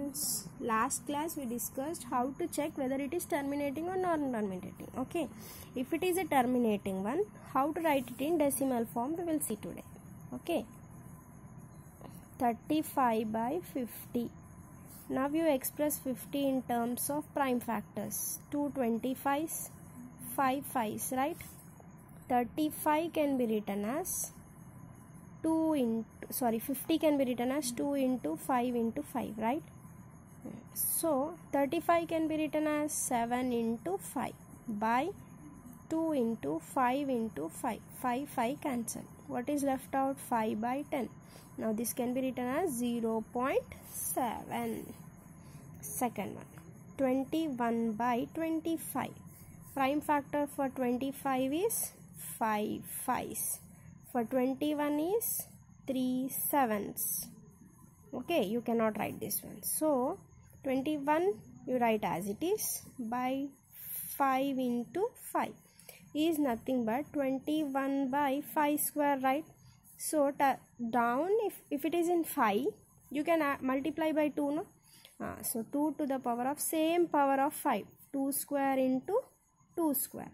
students, last class we discussed how to check whether it is terminating or non-terminating. Okay, if it is a terminating one, how to write it in decimal form we will see today. Okay, 35 by 50. Now you express 50 in terms of prime factors. 2 25s, 5 5s, right? 35 can be written as 50 can be written as 2 into 5 into 5, right? So 35 can be written as 7 into 5 by 2 into 5 into 5. 5 cancel. What is left out? 5 by 10. Now this can be written as 0.7. Second one, 21 by 25. Prime factor for 25 is 5 5s. For 21 is 3 7s. Okay, you cannot write this one. So 21 you write as it is by 5 into 5 is nothing but 21 by 5 square, right? So down, if it is in 5, you can multiply by 2, no? So 2 to the power of same power of 5. 2 square into 2 square.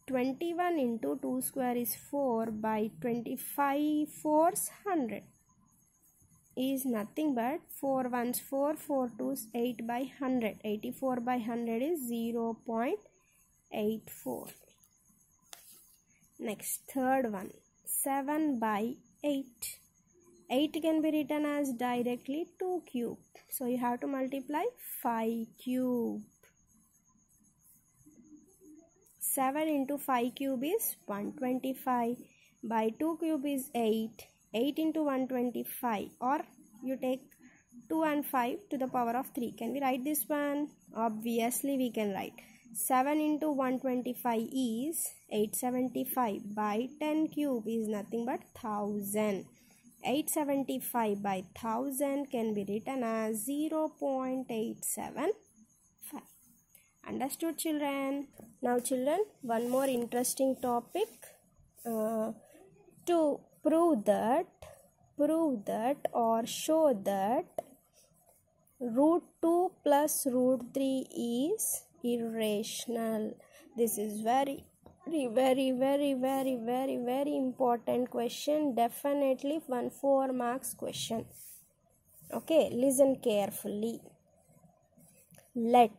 21 into 2 square is 4 by 25 fours 100 is nothing but 4 1s 4, 4 2s 8 by 100. 84 by 100 is 0.84. Next, third one, 7 by 8. 8 can be written as directly 2 cube. So you have to multiply 5 cube. 7 into 5 cube is 125 by 2 cube is 8. 8 into 125, or you take 2 and 5 to the power of 3. Can we write this one? Obviously we can write. 7 into 125 is 875 by 10 cube is nothing but 1000. 875 by 1000 can be written as 0.875. Understood, children? Now children, one more interesting topic. To prove that or show that root 2 plus root 3 is irrational. This is very important question. Definitely 4 marks question. Okay, listen carefully. Let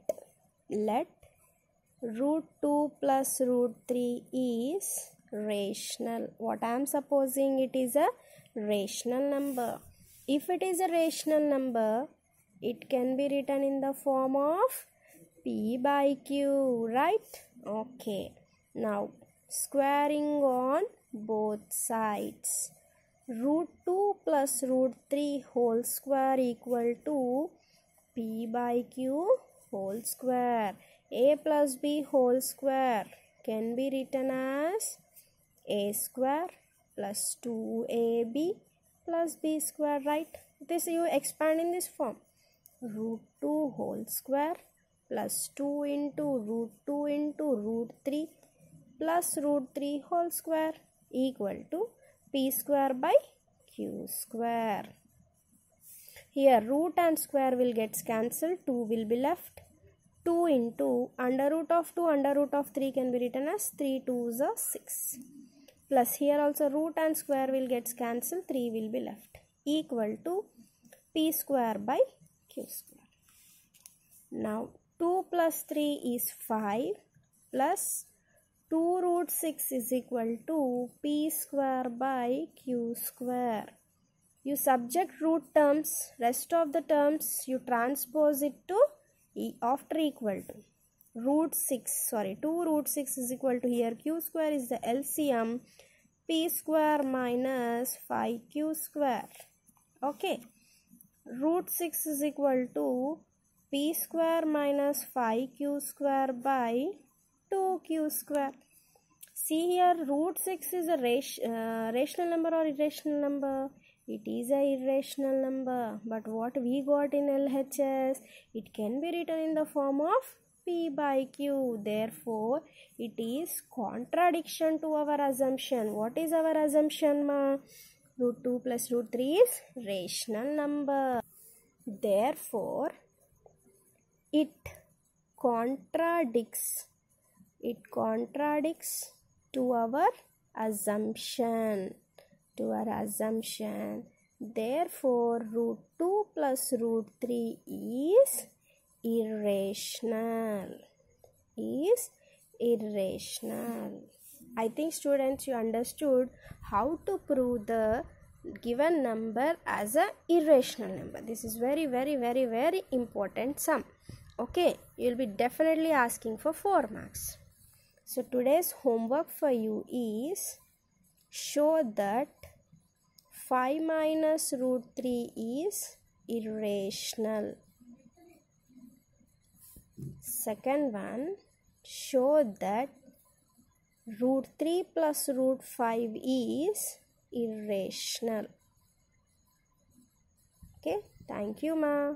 root 2 plus root 3 is rational. What I am supposing, it is a rational number. If it is a rational number, it can be written in the form of P by Q, right? Okay. Now, squaring on both sides. Root 2 plus root 3 whole square equal to P by Q whole square. A plus B whole square can be written as A square plus 2AB plus B square, right? This you expand in this form. Root 2 whole square plus 2 into root 2 into root 3 plus root 3 whole square equal to P square by Q square. Here root and square will get cancelled. 2 will be left. 2 into under root of 2 under root of 3 can be written as 3 2s are 6. Plus here also root and square will get cancelled. 3 will be left. Equal to P square by Q square. Now 2 plus 3 is 5 plus 2 root 6 is equal to P square by Q square. You subject root terms, rest of the terms you transpose it to after equal to. 2 root 6 is equal to, here Q square is the LCM, P square minus 5Q square. Okay. Root 6 is equal to P square minus 5Q square by 2Q square. See here, root 6 is a rational number or irrational number? It is a irrational number. But what we got in LHS, it can be written in the form of P by Q. Therefore, it is contradiction to our assumption. What is our assumption, ma? Root 2 plus root 3 is rational number. Therefore, it contradicts to our assumption. Therefore, root 2 plus root 3 is irrational. I think students, you understood how to prove the given number as a irrational number. This is very important sum. Okay, you will be definitely asking for 4 marks. So today's homework for you is show that 5 minus root 3 is irrational. Second one, show that root 3 plus root 5 is irrational. Okay, thank you, ma.